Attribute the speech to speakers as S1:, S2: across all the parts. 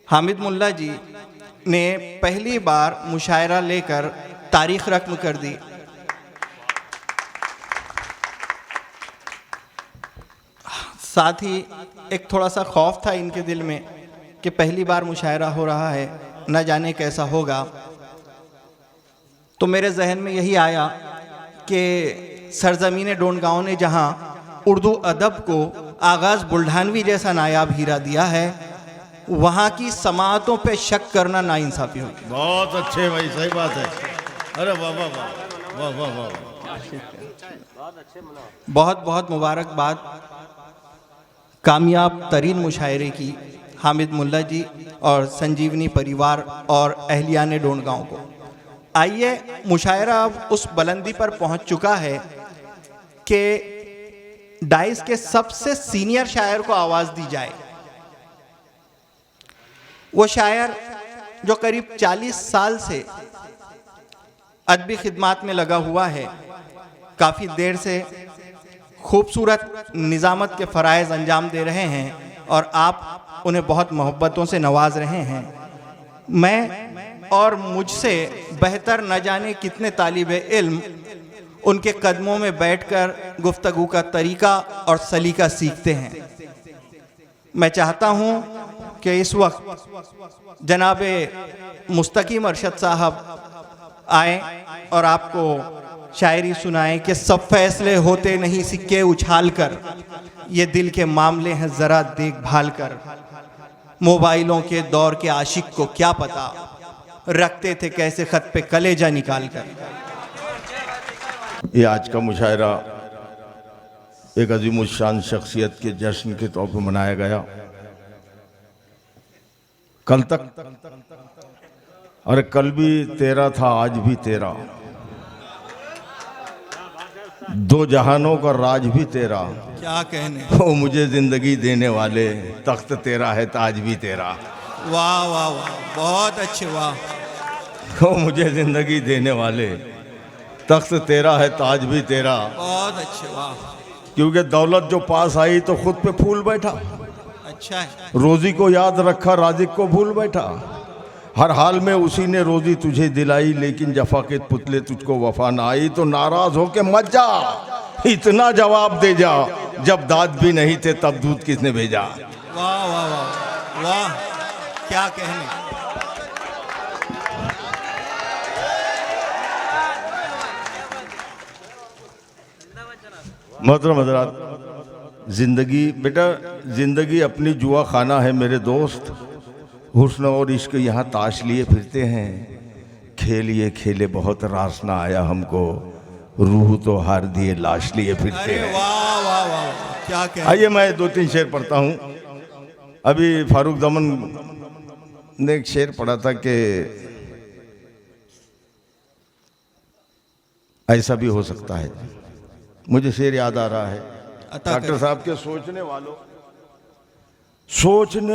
S1: हामिद मुल्ला जी ने पहली बार मुशायरा लेकर तारीख रकम कर दी। साथ ही एक थोड़ा सा खौफ था इनके दिल में कि पहली बार मुशायरा हो रहा है, न जाने कैसा होगा। तो मेरे जहन में यही आया कि सरजमीन डोंडगांव ने जहां उर्दू अदब को आगाज़ बुल्ढानवी जैसा नायाब हीरा दिया है, वहाँ की समाअतों पे शक करना नाइंसाफ़ी होगी।
S2: बहुत अच्छे भाई, सही बात है। अरे वाह वाह वाह वाह वाह वाह,
S1: बहुत बहुत मुबारकबाद कामयाब तरीन मुशायरे की हामिद मुल्ला जी और संजीवनी परिवार और अहलियान डोंडगांव को। आइए, मुशायरा अब उस बुलंदी पर पहुंच चुका है कि डाइस के सबसे सीनियर शायर को आवाज़ दी जाए। वो शायर जो करीब 40 साल से अदबी खिदमात में लगा हुआ है, काफ़ी देर से खूबसूरत निज़ामत के फ़राइज़ अंजाम दे रहे हैं और आप उन्हें बहुत मोहब्बतों से नवाज रहे हैं। मैं और मुझसे बेहतर न जाने कितने तालिबे इल्म उनके कदमों में बैठकर गुफ्तगू का तरीका और सलीका सीखते हैं। मैं चाहता हूँ कि इस वक्त जनाबे मुस्तकीम अरशद साहब आएँ और आपको शायरी सुनाएं कि सब फैसले होते नहीं सिक्के उछाल कर, ये दिल के मामले हैं ज़रा देखभाल कर। मोबाइलों के दौर के आशिक को क्या पता, रखते थे कैसे ख़त पे कलेजा निकाल कर।
S2: ये आज का मुशायरा एक अजीमुशान शख्सियत के जश्न के तौर पर मनाया गया। कल तक, अरे कल भी तेरा था आज भी तेरा, दो जहानों का राज भी तेरा।
S1: क्या कहने,
S2: ओ मुझे जिंदगी देने वाले, तख्त तेरा है ताज भी तेरा।
S1: वाह वाह वाह, बहुत अच्छे, वाह।
S2: ओ मुझे जिंदगी देने वाले, तख्त तेरा है ताज भी तेरा।
S1: बहुत अच्छे, वाह।
S2: क्योंकि दौलत जो पास आई तो खुद पे फूल बैठा,
S1: अच्छा है।
S2: रोजी को याद रखा राजिक को भूल बैठा। हर हाल में उसी ने रोजी तुझे दिलाई, लेकिन जफा के पुतले तुझको वफा ना आई। तो नाराज हो के मत जा, इतना जवाब दे जा, जब दाद भी नहीं थे तब दूध किसने भेजा।
S1: वाह वाह वाह वाह, क्या कहने।
S2: मोहतरम हज़रात, जिंदगी बेटा, जिंदगी अपनी जुआ खाना है मेरे दोस्त। हुस्न और इश्क यहाँ ताश लिए फिरते हैं, खेलिए खेले बहुत रास ना आया हमको, रूह तो हार दिए लाश लिए फिरते हैं।
S1: वाह वाह वाह, क्या कहने।
S2: आइए मैं 2-3 शेर पढ़ता हूँ। अभी फारूक दमन ने एक शेर पढ़ा था कि ऐसा भी हो सकता है। मुझे शेर याद आ रहा है डॉक्टर साहब के, सोचने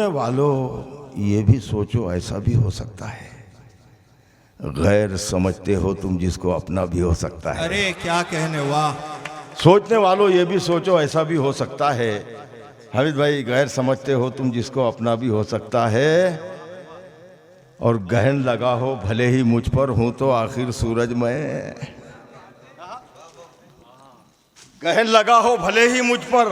S2: वालों ये भी सोचो ऐसा भी हो सकता है, गैर समझते हो तुम जिसको अपना भी हो सकता है।
S1: अरे क्या कहने, वाह।
S2: सोचने वालों ये भी सोचो ऐसा भी हो सकता है। हामिद भाई, गैर समझते हो तुम जिसको अपना भी हो सकता है, और गहन लगा हो भले ही मुझ पर, हूं तो आखिर सूरज में। गहन लगा हो भले ही मुझ पर,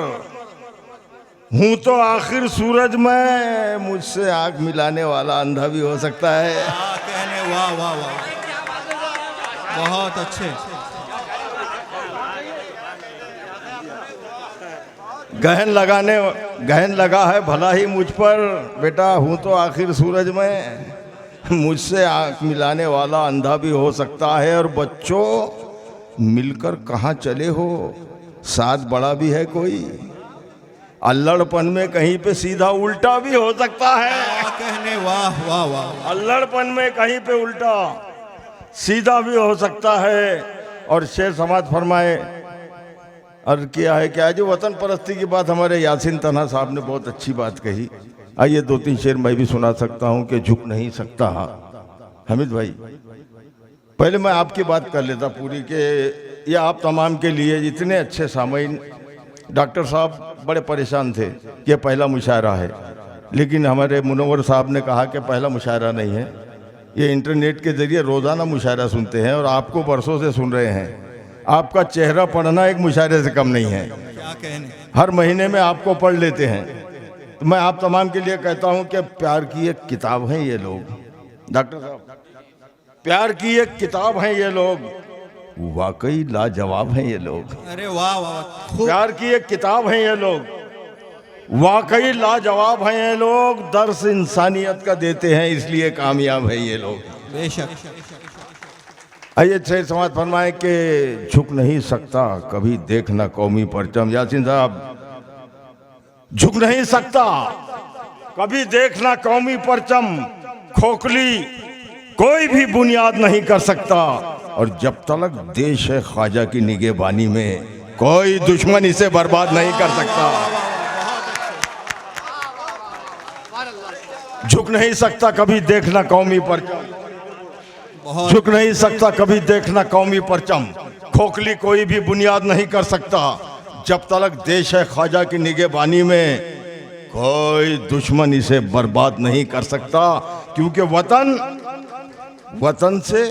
S2: हूं तो आखिर सूरज में, मुझसे आंख मिलाने वाला अंधा भी हो सकता है।
S1: क्या कहने, वाह वाह वाह, बहुत अच्छे।
S2: गहन लगा है भला ही मुझ पर, बेटा हूं तो आखिर सूरज में, मुझसे आंख मिलाने वाला अंधा भी हो सकता है। और बच्चों मिलकर कहाँ चले हो, साथ बड़ा भी है कोई, अल्लड़पन में कहीं पे सीधा उल्टा भी हो सकता है।
S1: क्या कहने, वाह वाह वाह।
S2: अल्लड़पन में कहीं पे उल्टा सीधा भी हो सकता है। और शेर समाज फरमाए और किया है कि आज वतन परस्ती की बात हमारे यासीन तन्हा साहब ने बहुत अच्छी बात कही। आइए 2-3 शेर मैं भी सुना सकता हूं कि झुक नहीं सकता। हामिद भाई, पहले मैं आपकी बात कर लेता पूरी के ये आप तमाम के लिए इतने अच्छे सामईन। डॉक्टर साहब बड़े परेशान थे कि पहला मुशायरा है, लेकिन हमारे मुनव्वर साहब ने कहा कि पहला मुशायरा नहीं है, ये इंटरनेट के ज़रिए रोज़ाना मुशायरा सुनते हैं और आपको बरसों से सुन रहे हैं। आपका चेहरा पढ़ना एक मुशायरे से कम नहीं है।
S1: क्या कहने।
S2: हर महीने में आपको पढ़ लेते हैं। तो मैं आप तमाम के लिए कहता हूं कि प्यार की एक किताब है ये लोग। डॉक्टर साहब, प्यार की एक किताब है ये लोग, वाकई लाजवाब हैं ये लोग।
S1: अरे वाह वाह, खूब।
S2: प्यार की एक किताब है ये लोग, वाकई लाजवाब हैं ये लोग। दर्स इंसानियत का देते हैं, इसलिए कामयाब है ये लोग।
S1: बेशक।
S2: आइए शेर समाज फरमाए कि झुक नहीं सकता कभी देखना कौमी परचम। यासीन साहब, झुक नहीं सकता कभी देखना कौमी परचम, खोखली कोई भी बुनियाद नहीं कर सकता, और जब तक देश है ख्वाजा की निगहबानी में कोई दुश्मन इसे बर्बाद नहीं कर सकता। झुक नहीं सकता कभी देखना कौमी परचम, झुक नहीं सकता कभी देखना कौमी परचम, खोखली कोई भी बुनियाद नहीं कर सकता, जब तक देश है ख्वाजा की निगहबानी में कोई दुश्मन इसे बर्बाद नहीं कर सकता। क्योंकि वतन से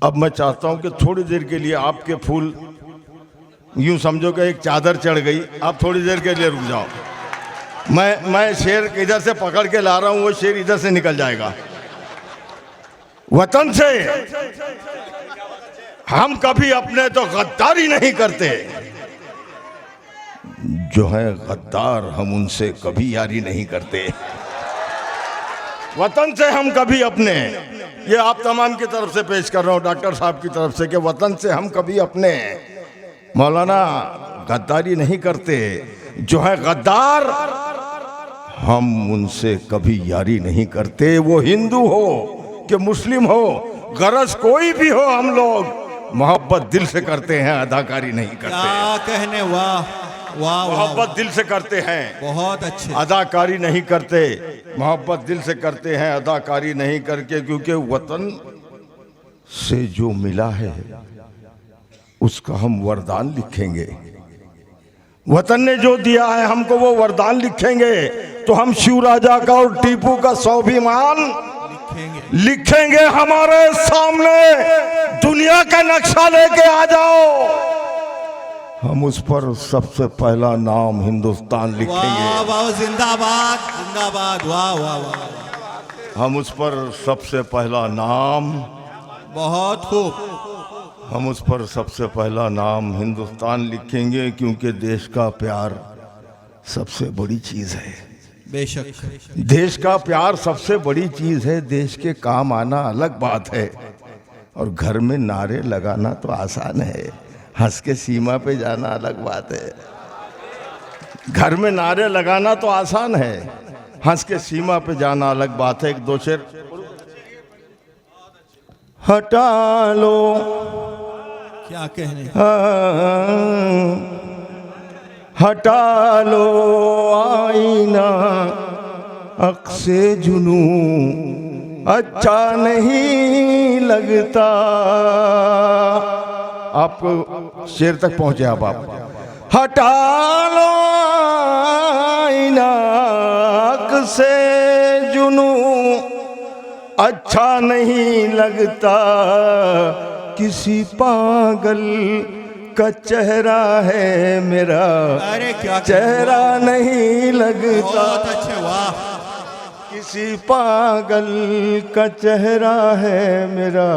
S2: अब मैं चाहता हूं कि थोड़ी देर के लिए आपके फूल यूं समझो कि एक चादर चढ़ गई, आप थोड़ी देर के लिए रुक जाओ। मैं शेर इधर से पकड़ के ला रहा हूं, वो शेर इधर से निकल जाएगा। वतन से हम कभी अपने तो गद्दारी नहीं करते, जो है गद्दार हम उनसे कभी यारी नहीं करते। वतन से हम कभी अपने, ये आप तमाम की तरफ से पेश कर रहा हूं, डॉक्टर साहब की तरफ से, कि वतन से हम कभी अपने मौलाना गद्दारी नहीं करते, जो है गद्दार हम उनसे कभी यारी नहीं करते। वो हिंदू हो कि मुस्लिम हो, गरज कोई भी हो, हम लोग मोहब्बत दिल से करते हैं, अदाकारी नहीं करते।
S1: क्या कहने, वाह वाह।
S2: मोहब्बत दिल से करते हैं,
S1: बहुत अच्छे।
S2: अदाकारी नहीं करते। मोहब्बत दिल से करते हैं, अदाकारी नहीं करके, क्योंकि वतन से जो मिला है उसका हम वरदान लिखेंगे। वतन ने जो दिया है हमको वो वरदान लिखेंगे, तो हम शिवराजा का और टीपू का स्वाभिमान लिखेंगे। हमारे सामने दुनिया का नक्शा लेके आ जाओ, हम उस पर सबसे पहला नाम हिंदुस्तान लिखेंगे।
S1: वाह वाह, जिंदाबाद जिंदाबाद, वाह वाह वाह।
S2: हम उस पर सबसे पहला नाम,
S1: बहुत खूब।
S2: हम उस पर सबसे पहला नाम हिंदुस्तान लिखेंगे, क्योंकि देश का प्यार सबसे बड़ी चीज है।
S1: बेशक।
S2: देश का प्यार सबसे बड़ी चीज है। देश के काम आना अलग बात है, और घर में नारे लगाना तो आसान है, हंस के सीमा पे जाना अलग बात है। घर में नारे लगाना तो आसान है, हंस के सीमा पे जाना अलग बात है। एक दो शेर हटा लो,
S1: क्या कहने।
S2: हटा लो आईना अक्से जुनू, अच्छा नहीं लगता। आप शेर तक पहुंचे आप हटा लो आईना अक्से जुनू, अच्छा नहीं लगता। किसी पागल का चेहरा है मेरा,
S1: अरे क्या
S2: चेहरा नहीं लगता।
S1: बहुत अच्छे, वाह।
S2: किसी पागल का चेहरा है मेरा,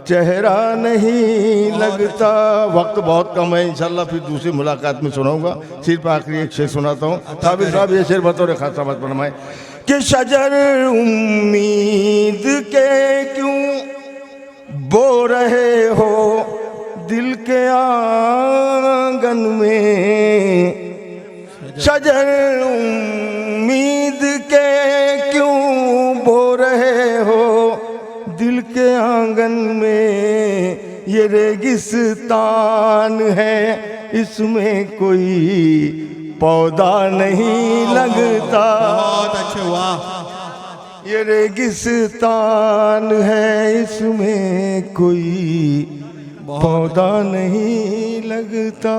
S2: चेहरा नहीं लगता। वक्त बहुत कम है, इंशाल्लाह फिर दूसरी मुलाकात में सुनाऊंगा। सिर्फ आखिरी एक शेर सुनाता हूँ। साबिर साहब ये शेर बतौर खास बात फरमाए कि शजर उम्मीद के क्यों बो रहे हो दिल के आंगन में, शजर उम्मीद के क्यों बो रहे हो दिल के आंगन में। ये रेगिस्तान है इसमें कोई पौधा नहीं लगता।
S1: बहुत अच्छे, वाह।
S2: ये रेगिस्तान है इसमें कोई पौधा नहीं लगता।